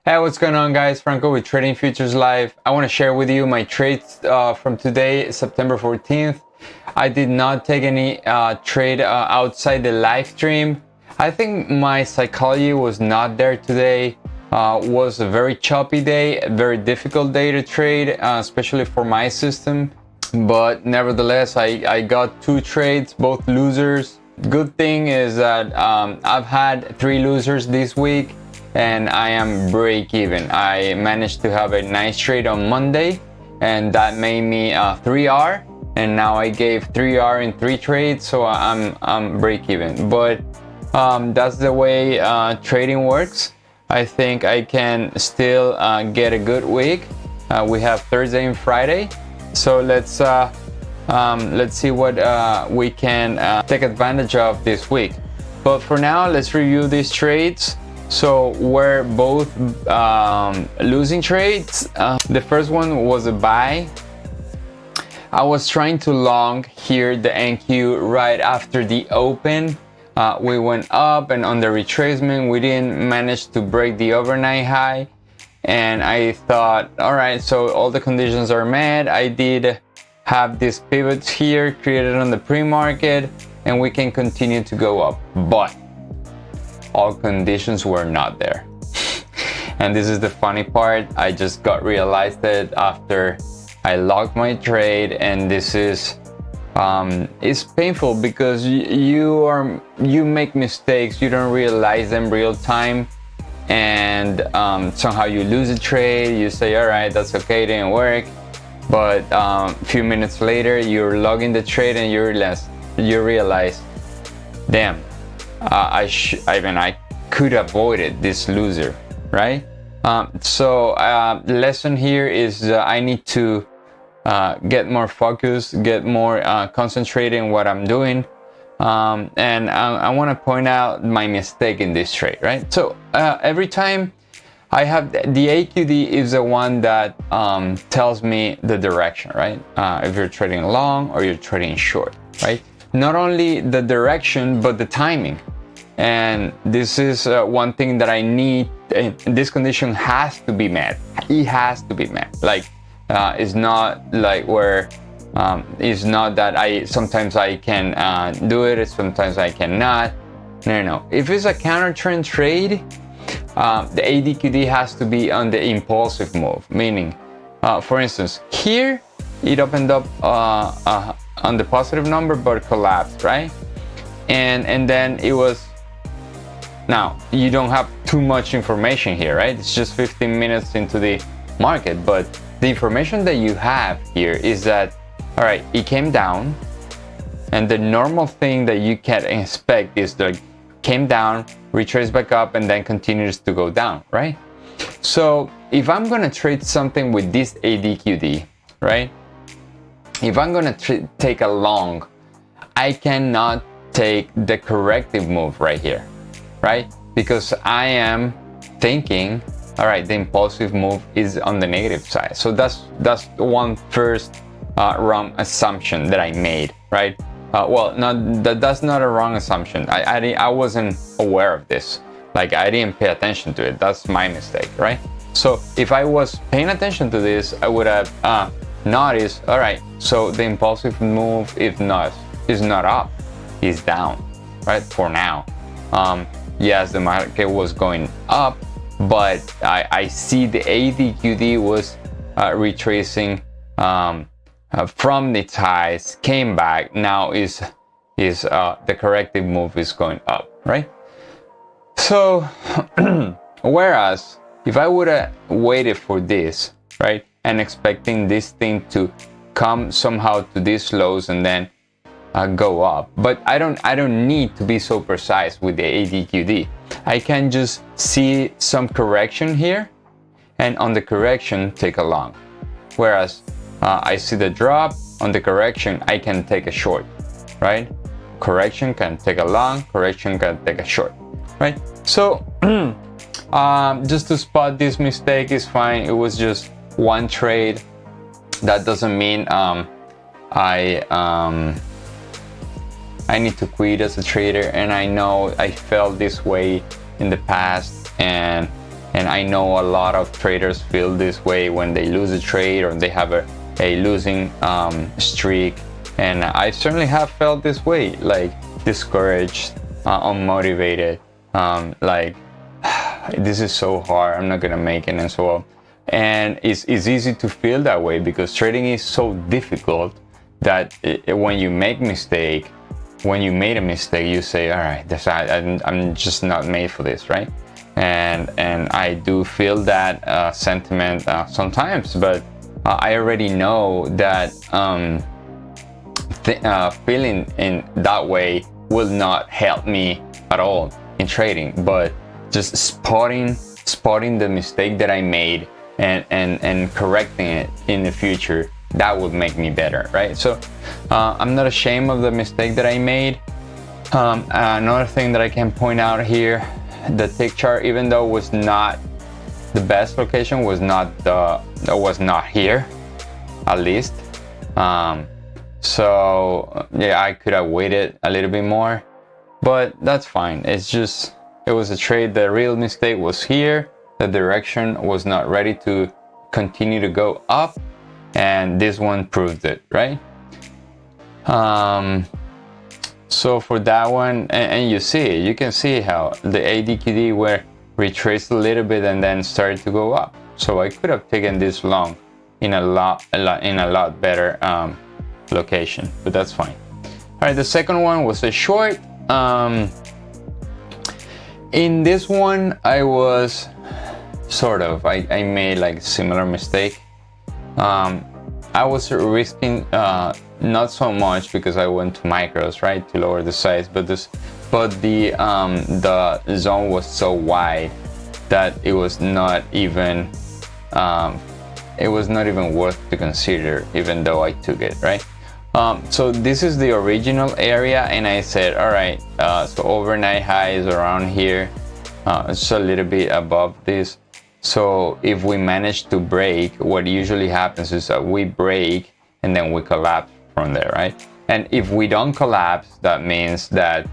Hey, what's going on, guys? Franco with Trading Futures Live. I want to share with you my trades from today, September 14th. I did not take any trade outside the live stream. I think my psychology was not there today. Was a very choppy day, a very difficult day to trade, especially for my system. But nevertheless, I got 2 trades, both losers. Good thing is that I've had 3 losers this week and I am break even. I managed to have a nice trade on Monday and that made me 3R, and now I gave 3R in 3 trades, so I'm break even. But that's the way trading works. I think I can still get a good week. We have Thursday and Friday, so let's see what we can take advantage of this week. But for now, let's review these trades. So we're both losing trades. The first one was a buy. I was trying to long here the NQ right after the open. We went up, and on the retracement we didn't manage to break the overnight high, and I thought, all right, so all the conditions are met. I did have these pivots here created on the pre-market and we can continue to go up, but all conditions were not there. And this is the funny part. I just got realized that after I locked my trade, and this is it's painful because you make mistakes, you don't realize them real time, and somehow you lose a trade. You say, all right, that's okay, it didn't work, but a few minutes later you're logging the trade and you realize, damn, I could avoid it, this loser, right? So lesson here is I need to get more focused, get more concentrated in what I'm doing, and I want to point out my mistake in this trade, right? So every time I have the AQD is the one that tells me the direction, right? If you're trading long or you're trading short, right? Not only the direction, but the timing. And this is one thing that I need. This condition has to be met. It has to be met. Like, it's not like where it's not that sometimes I can do it, sometimes I cannot. No. If it's a counter trend trade, the ADQD has to be on the impulsive move. Meaning, for instance, here it opened up on the positive number but collapsed, right? And then it was. Now, you don't have too much information here, right? It's just 15 minutes into the market, but the information that you have here is that, all right, it came down, and the normal thing that you can expect is that came down, retraced back up, and then continues to go down, right? So if I'm gonna trade something with this ADQD, right? If I'm gonna take a long, I cannot take the corrective move right here, right? Because I am thinking, all right, the impulsive move is on the negative side. So that's one first wrong assumption that I made, right? That's not a wrong assumption. I wasn't aware of this. Like, I didn't pay attention to it. That's my mistake, right? So if I was paying attention to this, I would have noticed, all right, so the impulsive move is not up, is down, right? For now. Yes, the market was going up, but I see the ADQD was retracing from its highs, came back. Now is the corrective move is going up, right? So whereas if I would have waited for this, right, and expecting this thing to come somehow to these lows and then go up, but I don't need to be so precise with the ADQD. I can just see some correction here, and on the correction take a long. Whereas I see the drop, on the correction I can take a short, right? Correction can take a long, correction can take a short, right? So just to spot this mistake is fine. It was just one trade. That doesn't mean I need to quit as a trader, and I know I felt this way in the past, and And I know a lot of traders feel this way when they lose a trade or they have a losing streak. And I certainly have felt this way, like discouraged, unmotivated, like this is so hard, I'm not gonna make it, and so on. And it's easy to feel that way because trading is so difficult that when you make when you made a mistake, you say, all right, I'm just not made for this, right? And I do feel that sentiment sometimes, but I already know that feeling in that way will not help me at all in trading. But just spotting the mistake that I made and correcting it in the future, that would make me better, right? So I'm not ashamed of the mistake that I made. Another thing that I can point out here, the tick chart, even though it was not the best location, was not here, at least. So yeah, I could have waited a little bit more, but that's fine. It was a trade. The real mistake was here. The direction was not ready to continue to go up, and this one proved it, right? So for that one, and you can see how the ADQD were retraced a little bit and then started to go up. So I could have taken this long in a lot better location, but that's fine. All right, the second one was a short. In this one, I was I made like similar mistake. I was risking not so much because I went to micros, right, to lower the size, but the zone was so wide that it was not even worth to consider, even though I took it, right? So this is the original area, and I said, all right, so overnight high is around here. It's a little bit above this. So if we manage to break, what usually happens is that we break and then we collapse from there, right? And if we don't collapse, that means that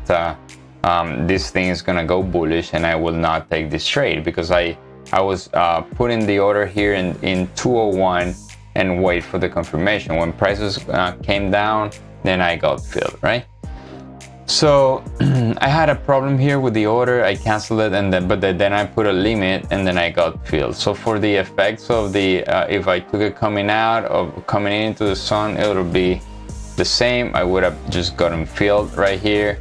this thing is gonna go bullish, and I will not take this trade because I was putting the order here in 201 and wait for the confirmation. When prices came down, then I got filled, right? So I had a problem here with the order. I canceled it, but then I put a limit, and then I got filled. So for the effects of the if I took it coming out or coming into the sun, it would be the same. I would have just gotten filled right here,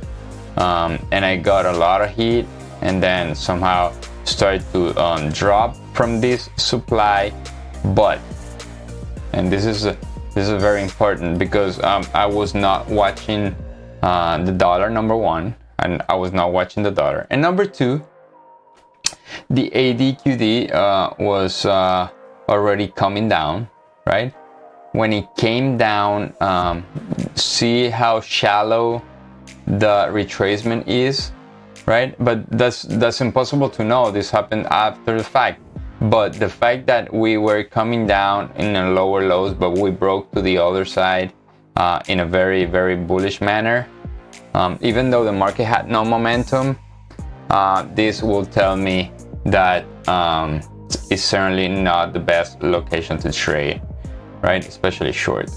and I got a lot of heat, and then somehow started to drop from this supply. But, and this is very important because I was not watching the dollar, number one, and I was not watching the dollar, and number two, the ADQD was already coming down, right? When it came down, see how shallow the retracement is, right? But that's impossible to know. This happened after the fact. But the fact that we were coming down in a lower lows, but we broke to the other side in a very, very bullish manner, even though the market had no momentum, this will tell me that it's certainly not the best location to trade, right? Especially short.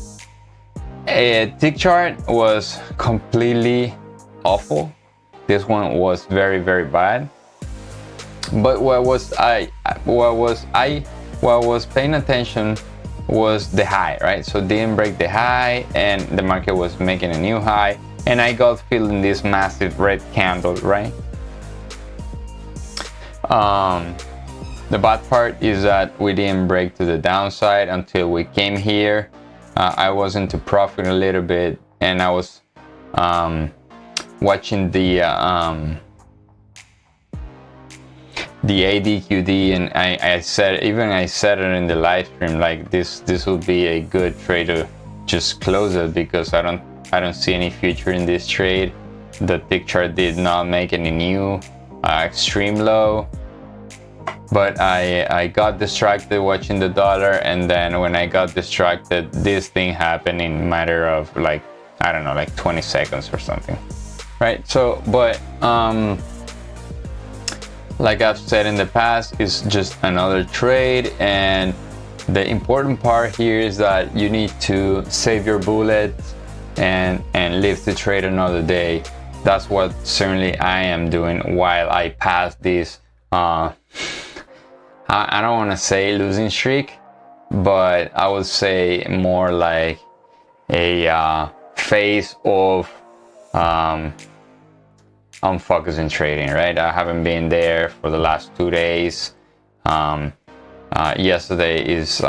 A tick chart was completely awful. This one was very, very bad. But what was paying attention was the high, right? So didn't break the high, and the market was making a new high, and I got feeling this massive red candle, right? The bad part is that we didn't break to the downside until we came here. I was into profit a little bit, and I was watching the ADQD, and I said it in the live stream, like this will be a good trade to just close it because I don't see any future in this trade. The tick chart did not make any new extreme low, but I got distracted watching the dollar, and then when I got distracted, this thing happened in a matter of like, I don't know, like 20 seconds or something, right? So but like I've said in the past, it's just another trade, and the important part here is that you need to save your bullets and live to trade another day. That's what certainly I am doing while I pass this I don't want to say losing streak, but I would say more like a phase of unfocusing trading, right? I haven't been there for the last 2 days. Yesterday is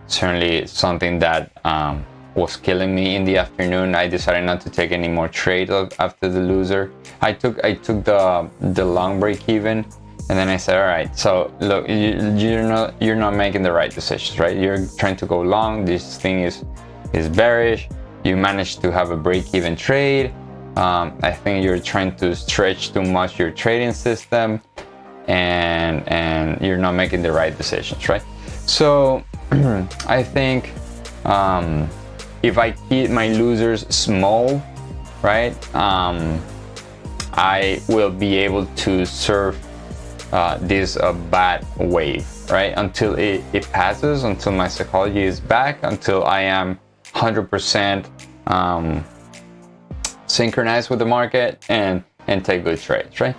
certainly something that was killing me in the afternoon. I decided not to take any more trades after the loser. I took the long break even, and then I said, all right, so look, you're not making the right decisions, right? You're trying to go long. This thing is bearish. You managed to have a break even trade. I think you're trying to stretch too much your trading system, and you're not making the right decisions, right? So I think if I keep my losers small, right, I will be able to surf this bad wave, right, until it passes, until my psychology is back, until I am 100% synchronized with the market and take good trades, right?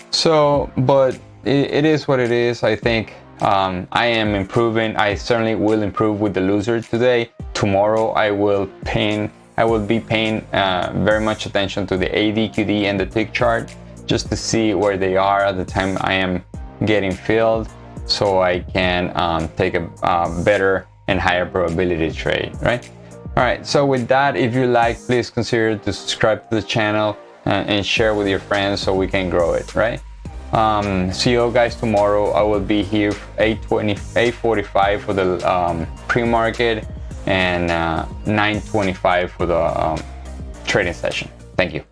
So, but it is what it is. I think I am improving. I certainly will improve with the loser today. Tomorrow I will be paying very much attention to the ADQD and the tick chart, just to see where they are at the time I am getting filled, so I can take a better and higher probability trade, right? All right, so with that, if you like, please consider to subscribe to the channel and share with your friends so we can grow it, right? See you guys tomorrow. I will be here 8:45 for the pre-market and 9:25 for the trading session. Thank you.